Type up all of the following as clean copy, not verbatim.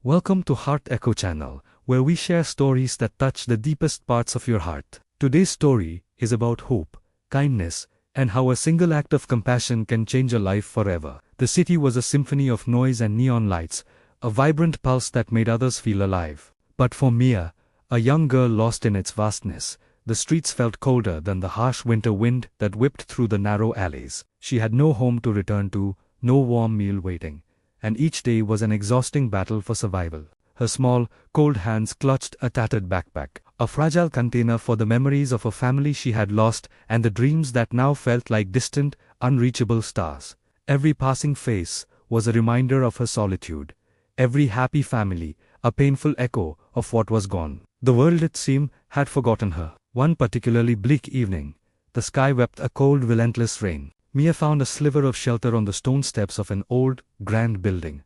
Welcome to Heart Echo channel, where we share stories that touch the deepest parts of your heart. Today's story is about hope, kindness, and how a single act of compassion can change a life forever. The city was a symphony of noise and neon lights, a vibrant pulse that made others feel alive. But for Mia, a young girl lost in its vastness, the streets felt colder than the harsh winter wind that whipped through the narrow alleys. She had no home to return to, no warm meal waiting, and each day was an exhausting battle for survival. Her small, cold hands clutched a tattered backpack, a fragile container for the memories of a family she had lost and the dreams that now felt like distant, unreachable stars. Every passing face was a reminder of her solitude. Every happy family, a painful echo of what was gone. The world, it seemed, had forgotten her. One particularly bleak evening, the sky wept a cold, relentless rain. Mia found a sliver of shelter on the stone steps of an old, grand building.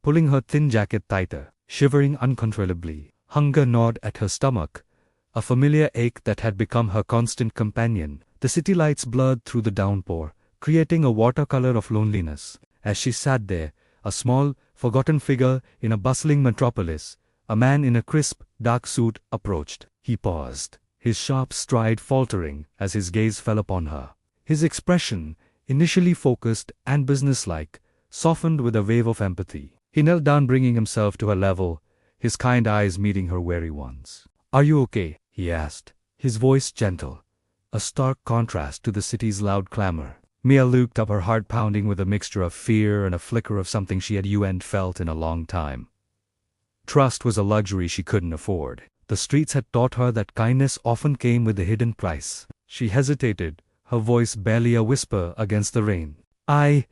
Pulling her thin jacket tighter, shivering uncontrollably, hunger gnawed at her stomach, a familiar ache that had become her constant companion. The city lights blurred through the downpour, creating a watercolor of loneliness. As she sat there, a small, forgotten figure in a bustling metropolis, a man in a crisp, dark suit approached. He paused, his sharp stride faltering as his gaze fell upon her. His expression, initially focused and businesslike, softened with a wave of empathy. He knelt down, bringing himself to her level, his kind eyes meeting her weary ones. "Are you okay?" he asked, his voice gentle, a stark contrast to the city's loud clamor. Mia looked up, her heart pounding with a mixture of fear and a flicker of something she hadn't felt in a long time. Trust was a luxury she couldn't afford. The streets had taught her that kindness often came with a hidden price. She hesitated, her voice barely a whisper against the rain. I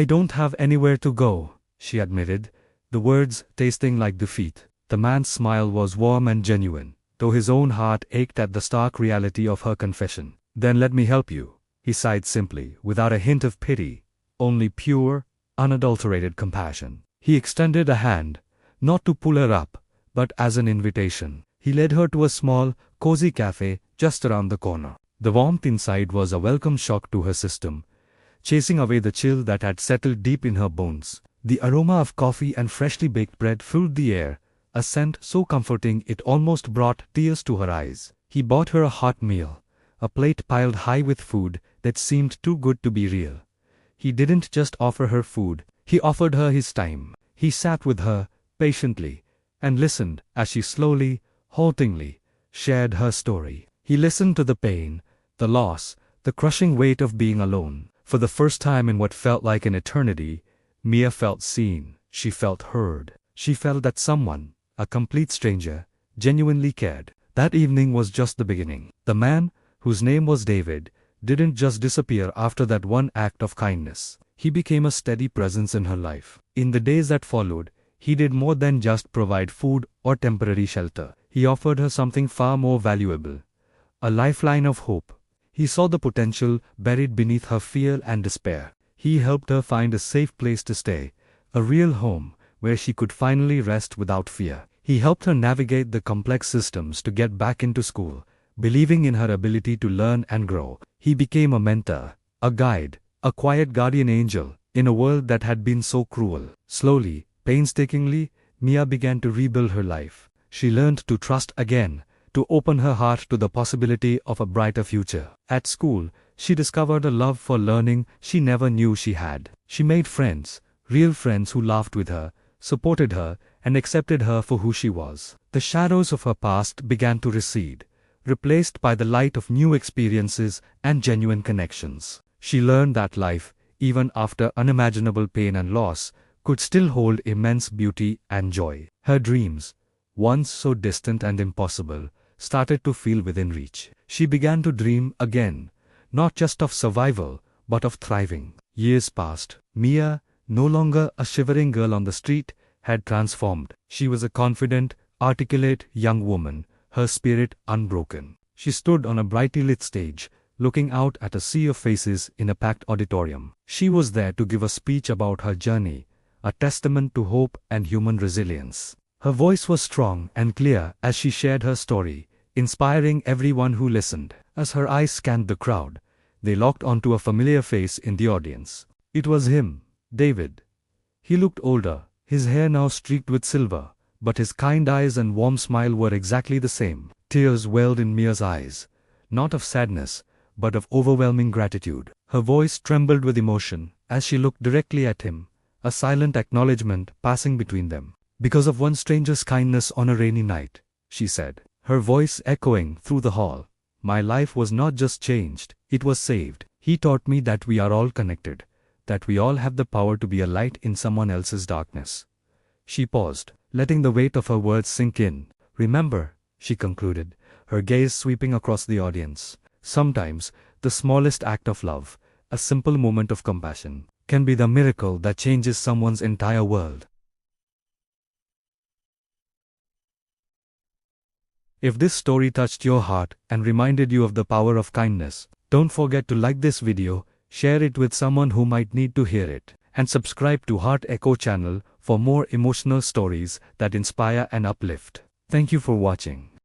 don't have anywhere to go," she admitted, the words tasting like defeat. The man's smile was warm and genuine, though his own heart ached at the stark reality of her confession. "Then let me help you," he sighed simply, without a hint of pity, only pure, unadulterated compassion. He extended a hand, not to pull her up, but as an invitation. He led her to a small, cozy cafe just around the corner. The warmth inside was a welcome shock to her system, chasing away the chill that had settled deep in her bones. The aroma of coffee and freshly baked bread filled the air, a scent so comforting it almost brought tears to her eyes. He bought her a hot meal, a plate piled high with food that seemed too good to be real. He didn't just offer her food, he offered her his time. He sat with her, patiently, and listened as she slowly, haltingly, shared her story. He listened to the pain, the loss, the crushing weight of being alone. For the first time in what felt like an eternity, Mia felt seen. She felt heard. She felt that someone, a complete stranger, genuinely cared. That evening was just the beginning. The man, whose name was David, didn't just disappear after that one act of kindness. He became a steady presence in her life. In the days that followed, he did more than just provide food or temporary shelter. He offered her something far more valuable, a lifeline of hope. He saw the potential buried beneath her fear and despair. He helped her find a safe place to stay, a real home where she could finally rest without fear. He helped her navigate the complex systems to get back into school, believing in her ability to learn and grow. He became a mentor, a guide, a quiet guardian angel in a world that had been so cruel. Slowly, painstakingly, Mia began to rebuild her life. She learned to trust again, to open her heart to the possibility of a brighter future. At school, she discovered a love for learning she never knew she had. She made friends, real friends who laughed with her, supported her, and accepted her for who she was. The shadows of her past began to recede, replaced by the light of new experiences and genuine connections. She learned that life, even after unimaginable pain and loss, could still hold immense beauty and joy. Her dreams, once so distant and impossible, started to feel within reach. She began to dream again, not just of survival, but of thriving. Years passed. Mia, no longer a shivering girl on the street, had transformed. She was a confident, articulate young woman, her spirit unbroken. She stood on a brightly lit stage, looking out at a sea of faces in a packed auditorium. She was there to give a speech about her journey, a testament to hope and human resilience. Her voice was strong and clear as she shared her story, inspiring everyone who listened. As her eyes scanned the crowd, they locked onto a familiar face in the audience. It was him, David. He looked older, His hair now streaked with silver, but his kind eyes and warm smile were exactly the same. Tears welled in Mia's eyes, not of sadness, but of overwhelming gratitude. Her voice trembled with emotion as she looked directly at him, a silent acknowledgement passing between them. "Because of one stranger's kindness on a rainy night," she said, her voice echoing through the hall, "my life was not just changed, it was saved. He taught me that we are all connected, that we all have the power to be a light in someone else's darkness." She paused, letting the weight of her words sink in. "Remember," she concluded, her gaze sweeping across the audience, "sometimes the smallest act of love, a simple moment of compassion, can be the miracle that changes someone's entire world." If this story touched your heart and reminded you of the power of kindness, don't forget to like this video, share it with someone who might need to hear it, and subscribe to Heart Echo channel for more emotional stories that inspire and uplift. Thank you for watching.